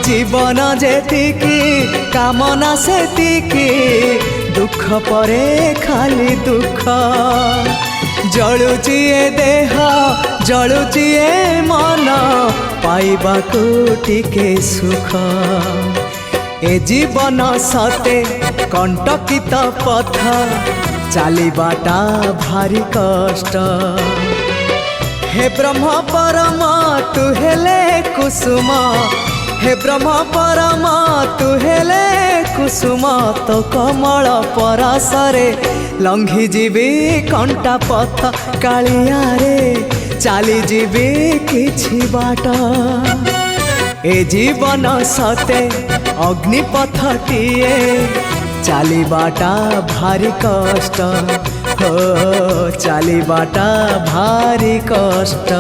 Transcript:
जीवन जेतिकी कामना सेतिकी दुख परे खाली दुख जलुची ए देह जलुची ए मन पाइबाकू टिके सुख ए जीवन सते कंटकित पथ चलिबाटा भारी कष्ट हे ब्रह्म परम तू हेले कुसुम हे ब्रह्म परम तू हेले कुसुम तो कमल परसरे लंघी जीवी कंटा पथ कालिया रे चली जीवी किछि बाट ए जीवन सते अग्निपथटिए चलिबाटा भारी कष्ट हो चलिबाटा भारी कष्ट।